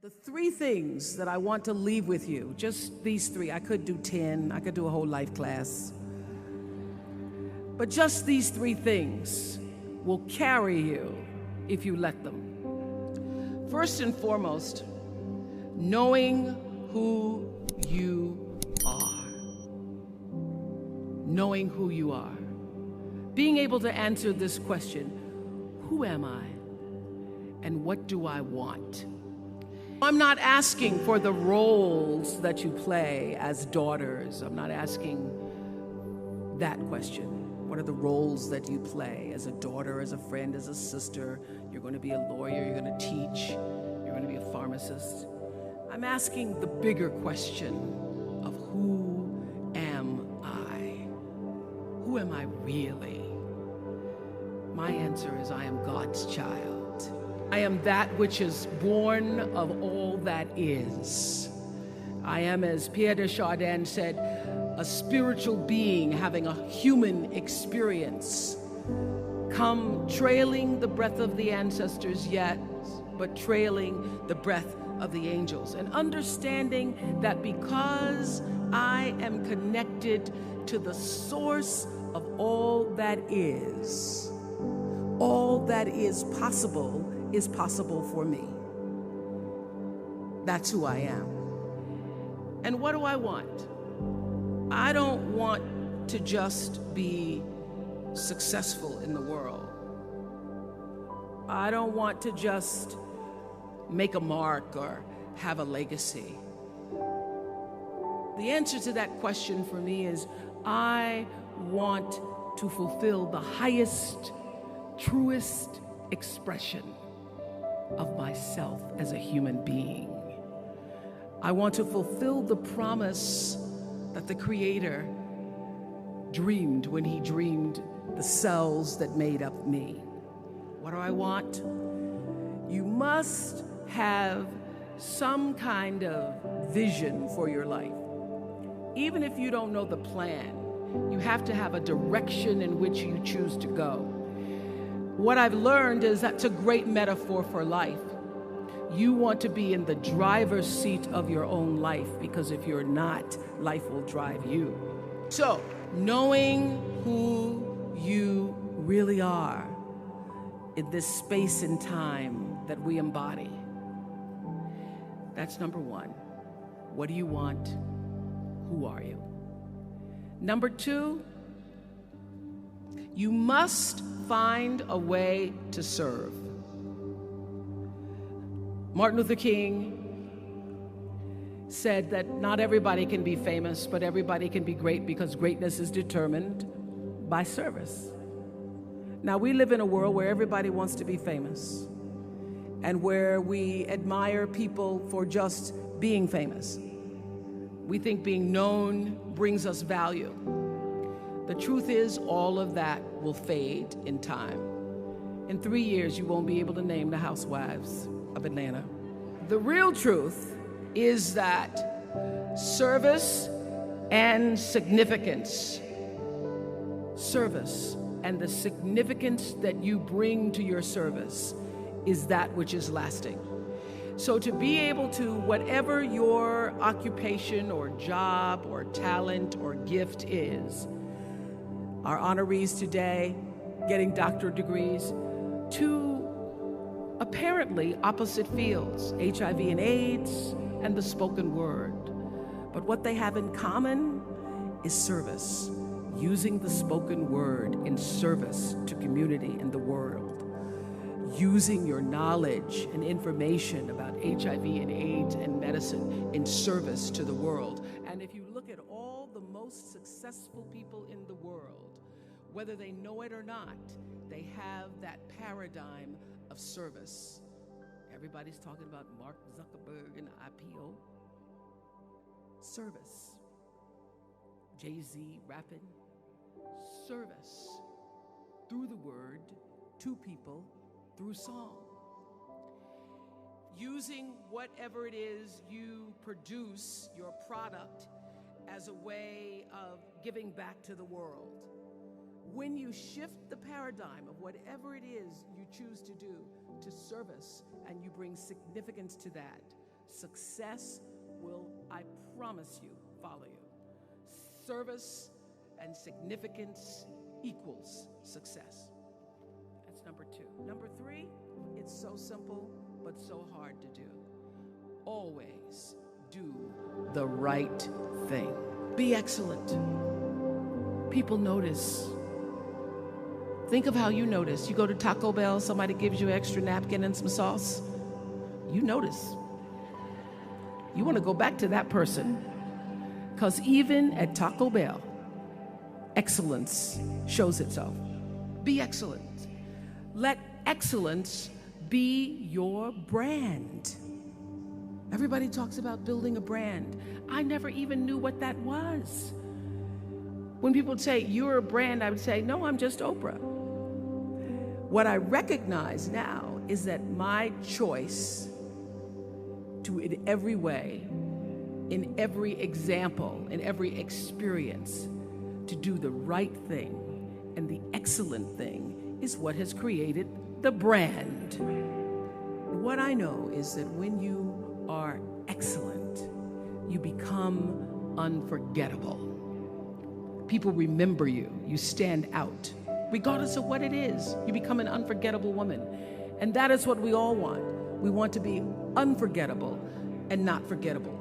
The three things that I want to leave with you, just these three. I could do 10, I could do a whole life class. But just these three things will carry you if you let them. First and foremost, knowing who you are. Knowing who you are. Being able to answer this question, who am I and what do I want? I'm not asking for the roles that you play as daughters. I'm not asking that question. What are the roles that you play as a daughter, as a friend, as a sister? You're going to be a lawyer, you're going to teach, you're going to be a pharmacist. I'm asking the bigger question of who am I? Who am I really? My answer is I am God's child. I am that which is born of all that is. I am, as Pierre de Chardin said, a spiritual being having a human experience. Come trailing the breath of the ancestors yet, but trailing the breath of the angels. And understanding that because I am connected to the source of all that is possible for me. That's who I am. And what do I want? I don't want to just be successful in the world. I don't want to just make a mark or have a legacy. The answer to that question for me is I want to fulfill the highest, truest expression of myself as a human being. I want to fulfill the promise that the Creator dreamed when He dreamed the cells that made up me. What do I want? You must have some kind of vision for your life. Even if you don't know the plan, you have to have a direction in which you choose to go. What I've learned is that's a great metaphor for life. You want to be in the driver's seat of your own life, because if you're not, life will drive you. So, knowing who you really are in this space and time that we embody. That's number one. What do you want? Who are you? Number two, you must find a way to serve. Martin Luther King said that not everybody can be famous, but everybody can be great, because greatness is determined by service. Now, we live in a world where everybody wants to be famous and where we admire people for just being famous. We think being known brings us value. The truth is, all of that will fade in time. In 3 years, you won't be able to name the housewives of Atlanta. The real truth is that service and significance, service and the significance that you bring to your service is that which is lasting. So to be able to, whatever your occupation or job or talent or gift is, our honorees today getting doctorate degrees, to apparently opposite fields, HIV and AIDS and the spoken word. But what they have in common is service, using the spoken word in service to community and the world, using your knowledge and information about HIV and AIDS and medicine in service to the world. And if you look at all the most successful people in the world, whether they know it or not, they have that paradigm of service. Everybody's talking about Mark Zuckerberg and IPO. Service. Jay-Z rapping. Service. Through the word, to people, through song. Using whatever it is you produce, your product, as a way of giving back to the world. When you shift the paradigm of whatever it is you choose to do to service, and you bring significance to that, success will, I promise you, follow you. Service and significance equals success. That's number 2. Number 3, it's so simple, but so hard to do. Always do the right thing. Be excellent. People notice. Think of how you notice. You go to Taco Bell, somebody gives you an extra napkin and some sauce. You notice. You want to go back to that person. Because even at Taco Bell, excellence shows itself. Be excellent. Let excellence be your brand. Everybody talks about building a brand. I never even knew what that was. When people say, you're a brand, I would say, no, I'm just Oprah. What I recognize now is that my choice to, in every way, in every example, in every experience, to do the right thing and the excellent thing is what has created the brand. What I know is that when you are excellent, you become unforgettable. People remember you. You stand out. Regardless of what it is, you become an unforgettable woman. And that is what we all want. We want to be unforgettable and not forgettable.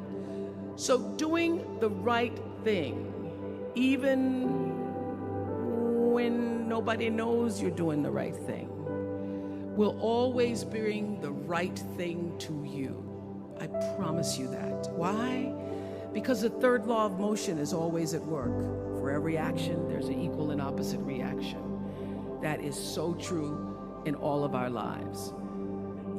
So doing the right thing, even when nobody knows you're doing the right thing, will always bring the right thing to you. I promise you that. Why? Because the third law of motion is always at work. For every action, there's an equal and opposite reaction. That is so true in all of our lives.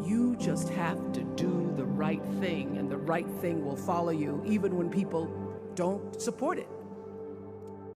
You just have to do the right thing, and the right thing will follow you even when people don't support it.